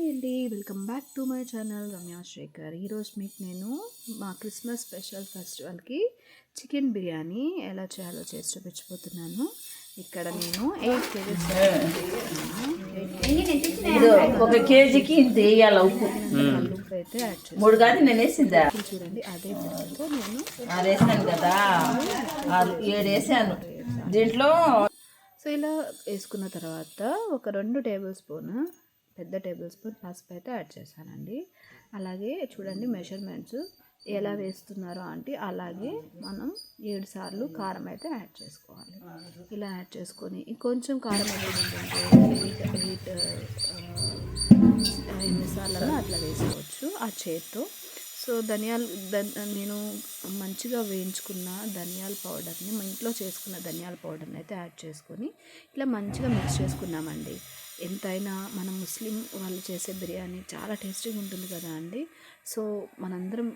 అండి, welcome back to my channel Ramya Shekhar. ఈరోజు మీకు నేను మా క్రిస్మస్ స్పెషల్ ఫెస్టివల్కి చికెన్ బిర్యానీ ఎలా చేయాలో చేసి చూపించబోతున్నాను. ఇక్కడ నేను 8 kgs ఒక కేజీకి ఇంత వేయాలి ఉప్పు. ఉప్పు అయితే యాడ్ చేసి 3 కాదు నేను వేసిందా చూడండి. అదే గిన్నెతో నేను 6 వేసాను కదా, 7 వేసాను దీంట్లో. సో ఇలా వేసుకున్న తర్వాత ఒక 2 టేబుల్ స్పూన్ పెద్ద టేబుల్ స్పూన్ పసుపు అయితే యాడ్ చేశానండి. అలాగే చూడండి మెజర్మెంట్స్ ఎలా వేస్తున్నారో అంటే అలాగే మనం 7 సార్లు కారం అయితే యాడ్ చేసుకోవాలి. ఇలా యాడ్ చేసుకొని కొంచెం కారం అనేది ఉంటుంది 8 సార్లు అట్లా వేసుకోవచ్చు ఆ చేత్తో. సో నేను మంచిగా వేయించుకున్న ధనియాల పౌడర్ని, మా ఇంట్లో చేసుకున్న ధనియాల పౌడర్ని అయితే యాడ్ చేసుకొని ఇలా మంచిగా మిక్స్ చేసుకున్నామండి. ఎంతైనా మన ముస్లిం వాళ్ళు చేసే బిర్యానీ చాలా టేస్టీగా ఉంటుంది కదా అండి. సో మనందరం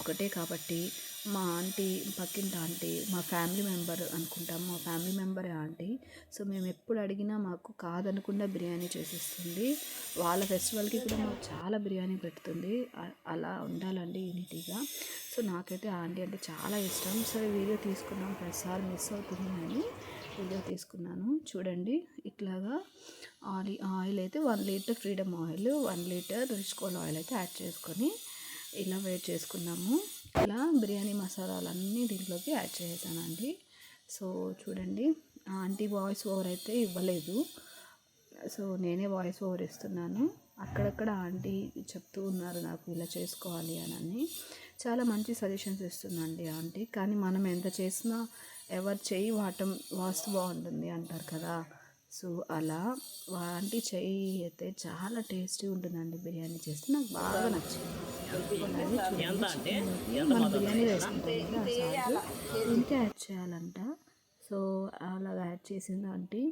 ఒకటే కాబట్టి మా ఆంటీ, పక్కింటి ఆంటీ, మా ఫ్యామిలీ మెంబర్ అనుకుంటాం, మా ఫ్యామిలీ మెంబరే ఆంటీ. సో మేము ఎప్పుడు అడిగినా మాకు కాదనకుండా బిర్యానీ చేసిస్తుంది. వాళ్ళ ఫెస్టివల్కి కూడా మాకు చాలా బిర్యానీ పెడుతుంది. అలా ఉండాలండి యూనిటీగా. సో నాకైతే ఆంటీ అంటే చాలా ఇష్టం. సరే వీడియో తీసుకున్నాం, ప్రతిసారి మిస్ అవుతుంది అని వీడియో తీసుకున్నాను. చూడండి ఇట్లాగా ఆయిల్ అయితే 1 litre freedom oil, 1 litre rich coal oil అయితే యాడ్ చేసుకొని ఇలా వేడి చేసుకున్నాము. ఇలా బిర్యానీ మసాలాలన్నీ దీంట్లోకి యాడ్ చేసానండి. సో చూడండి ఆంటీ వాయిస్ ఓవర్ అయితే ఇవ్వలేదు, సో నేనే వాయిస్ ఓవర్ ఇస్తున్నాను. అక్కడక్కడ ఆంటీ చెప్తూ ఉన్నారు నాకు ఇలా చేసుకోవాలి అని. చాలా మంచి సజెషన్స్ ఇస్తుందండి ఆంటీ. కానీ మనం ఎంత చేసినా ఎవరు చెయ్యి వాస్తు బాగుంటుంది అంటారు కదా. సో అలా ఆంటీ చెయ్యి అయితే చాలా టేస్టీ ఉంటుందండి బిర్యానీ చేస్తే. నాకు బాగా నచ్చింది. మనం బిర్యానీ వేసుకుంటాం కదా, ఇంత యాడ్ చేయాలంట. సో అలా యాడ్ చేసింది ఆంటీ.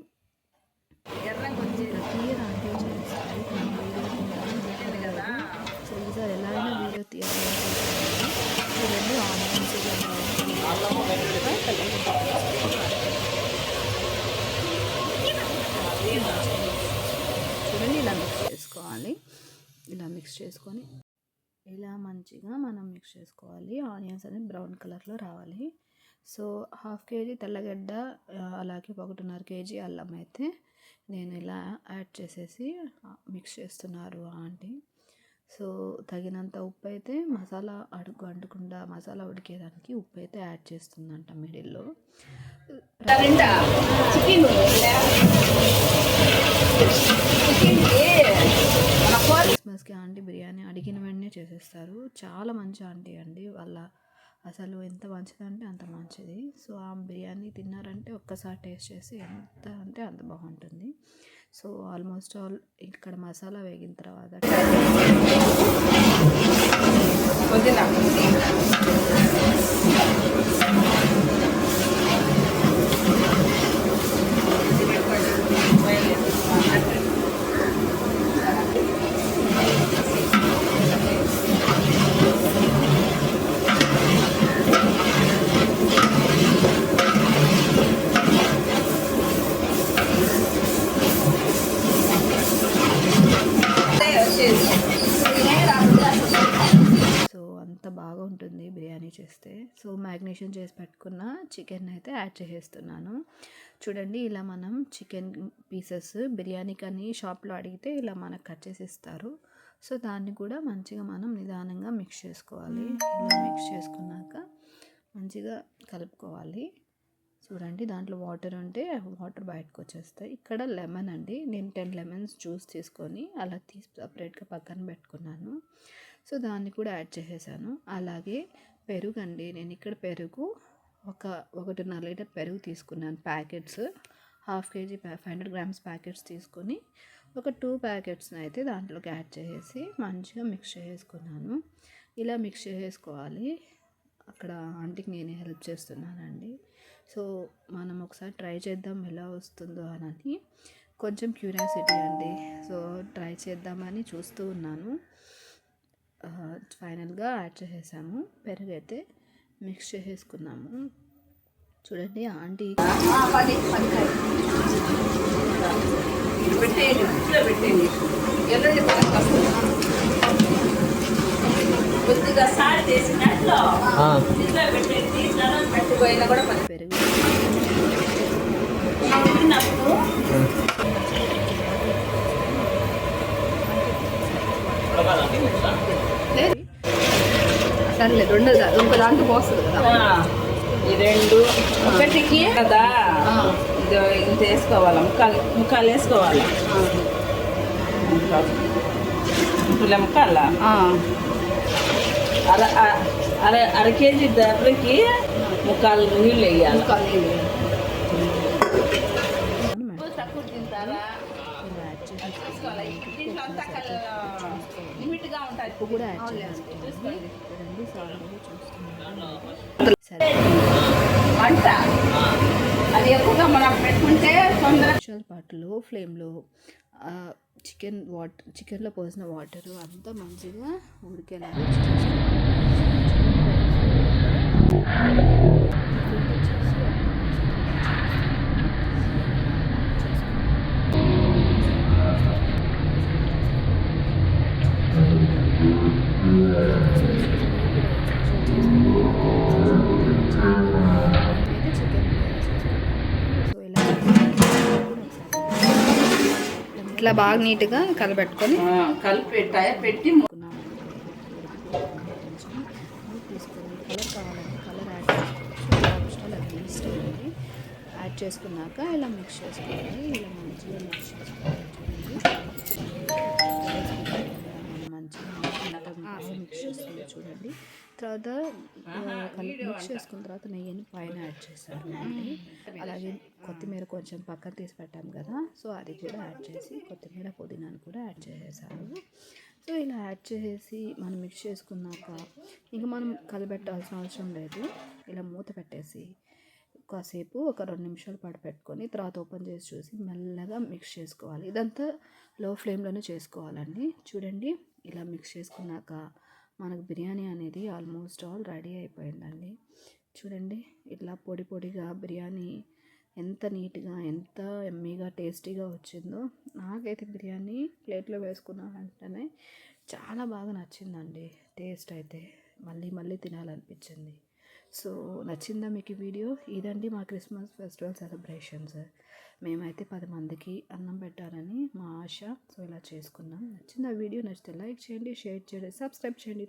ప్రతి ఇయర్ ఆంటీ చేస్తారు. సో ఈసారి ఎలాగైనా వీడియో తీయాలి. చూడండి ఆనియన్స్ చూడండి ఇలా మిక్స్ చేసుకోవాలి. ఇలా మిక్స్ చేసుకొని ఇలా మంచిగా మనం మిక్స్ చేసుకోవాలి. ఆనియన్స్ అనేది బ్రౌన్ కలర్లో రావాలి. సో 1/2 kg తెల్లగడ్డ, అలాగే 1.5 kg అల్లం అయితే నేను ఇలా యాడ్ చేసేసి మిక్స్ చేస్తున్నారు ఆంటీ. సో తగినంత ఉప్పు అయితే మసాలా అంటకుండా మసాలా ఉడికేదానికి ఉప్పు అయితే యాడ్ చేస్తుందంట మిడిల్లో. క్రిస్మస్కి ఆంటీ బిర్యానీ అడిగిన వెంటనే చేసేస్తారు. చాలా మంచి ఆంటీ అండి. వాళ్ళ అసలు ఎంత మంచిదంటే అంత మంచిది. సో ఆ బిర్యానీ తిన్నారంటే ఒక్కసారి టేస్ట్ చేసి ఎంత అంటే అంత బాగుంటుంది. సో ఆల్మోస్ట్ ఆల్ ఇక్కడ మసాలా వేగిన తర్వాత అంత బాగా ఉంటుంది బిర్యానీ చేస్తే. సో మ్యాగ్నేషన్ చేసి పెట్టుకున్న చికెన్ అయితే యాడ్ చేసేస్తున్నాను. చూడండి ఇలా మనం చికెన్ పీసెస్ బిర్యానీ కానీ షాప్లో అడిగితే ఇలా మనకు కట్ చేసి ఇస్తారు. సో దాన్ని కూడా మంచిగా మనం నిదానంగా మిక్స్ చేసుకోవాలి. ఇలా మిక్స్ చేసుకున్నాక మంచిగా కలుపుకోవాలి. చూడండి దాంట్లో వాటర్ ఉంటే వాటర్ బయటకు వచ్చేస్తాయి. ఇక్కడ లెమన్ అండి, నేను 10 లెమన్స్ జ్యూస్ తీసుకొని అలా సపరేట్గా పక్కన పెట్టుకున్నాను. సో దాన్ని కూడా యాడ్ చేసేసాను. అలాగే పెరుగు అండి, నేను ఇక్కడ పెరుగు 1.5 లీటర్ పెరుగు తీసుకున్నాను. ప్యాకెట్స్ 1/2 kg 500 grams ప్యాకెట్స్ తీసుకొని ఒక 2 ప్యాకెట్స్ని అయితే దాంట్లోకి యాడ్ చేసేసి మంచిగా మిక్స్ చేసుకున్నాను. ఇలా మిక్స్ చేసుకోవాలి. అక్కడ ఆంటీకి నేనే హెల్ప్ చేస్తున్నానండి. సో మనం ఒకసారి ట్రై చేద్దాం ఎలా వస్తుందో అని కొంచెం క్యూరియాసిటీ అండి. సో ట్రై చేద్దామని చూస్తూ ఉన్నాను. ఫైనల్గా యాడ్ చేసేసాము. పెరుగు అయితే మిక్స్ చేసేసుకున్నాము. చూడండి ఆంటీ పెట్టేయండి. కొద్దిగా సాల్ట్ వేసి దాంట్లో ఇంట్లో పెట్టేసి తర్వాత పెట్టుకోయినా కూడా పని పెరుగు ఉడికినప్పుడు సర్లే రెండు ఇంకో దాంట్లో పోస్తుంది కదా. ఈ రెండు ఒకటికి కదా ఇది ఇంత వేసుకోవాలి, ముక్కాలు వేసుకోవాలి. ముక్కాల అర కేజీ దెబ్బకి ముక్కాలు నీళ్ళు వేయాలి. తక్కువ తింటారా దీంట్లో అంతా లిమిట్గా ఉంటుంది. ఉప్పు కూడా యాడ్ చేసుకోవాలి. చూడండి సాల్ట్ చూస్తున్నాను. వంట అది ఎక్కువగా మనం పెట్టుకుంటే నిమిషాల పాటు లో ఫ్లేమ్లో చికెన్లో పోసిన వాటర్ అంతా మంచిగా ఉడికేలాగా ఇట్లా బాగా నీట్గా కలబెట్టుకొని కలిపి పెట్టి తీసుకొని కలర్ కావాలంటే కలర్ యాడ్ చేసుకోవచ్చు. ఆప్షనల్ అది మీ ఇష్టం అండి. యాడ్ చేసుకున్నాక ఇలా మిక్స్ చేసుకోవాలి. ఇలా మంచిగా మిక్స్ చేసుకోవాలి. మంచిగా మిక్స్ చేసుకుంది చూడండి. తర్వాత మిక్స్ చేసుకున్న తర్వాత నెయ్యిని పైన యాడ్ చేశారు అండి. అలాగే కొత్తిమీర కొంచెం పక్కన తీసి పెట్టాము కదా, సో అది కూడా యాడ్ చేసి కొత్తిమీర పుదీనాను కూడా యాడ్ చేసేసారు. సో ఇలా యాడ్ చేసి మనం మిక్స్ చేసుకున్నాక ఇంకా మనం కలబెట్టాల్సిన అవసరం లేదు. ఇలా మూత పెట్టేసి కాసేపు ఒక 2 నిమిషాల పాటు పెట్టుకొని తర్వాత ఓపెన్ చేసి చూసి మెల్లగా మిక్స్ చేసుకోవాలి. ఇదంతా లో ఫ్లేమ్లోనే చేసుకోవాలండి. చూడండి ఇలా మిక్స్ చేసుకున్నాక మనకు బిర్యానీ అనేది ఆల్మోస్ట్ ఆల్ రెడీ అయిపోయిందండి. చూడండి ఇట్లా పొడి పొడిగా బిర్యానీ ఎంత నీట్గా ఎంత ఎమ్మీగా టేస్టీగా వచ్చిందో. నాకైతే బిర్యానీ ప్లేట్లో వేసుకున్న వెంటనే చాలా బాగా నచ్చిందండి. టేస్ట్ అయితే మళ్ళీ మళ్ళీ తినాలనిపించింది. సో నచ్చిందా మీకు ఈ వీడియో? ఇదండి మా క్రిస్మస్ ఫెస్టివల్ సెలబ్రేషన్స్. మేమైతే 10 మందికి అన్నం పెట్టాలని మా ఆశ. సో ఇలా చేసుకున్నాం. నచ్చింది ఆ వీడియో? నచ్చితే లైక్ చేయండి, షేర్ చేయండి, సబ్స్క్రైబ్ చేయండి.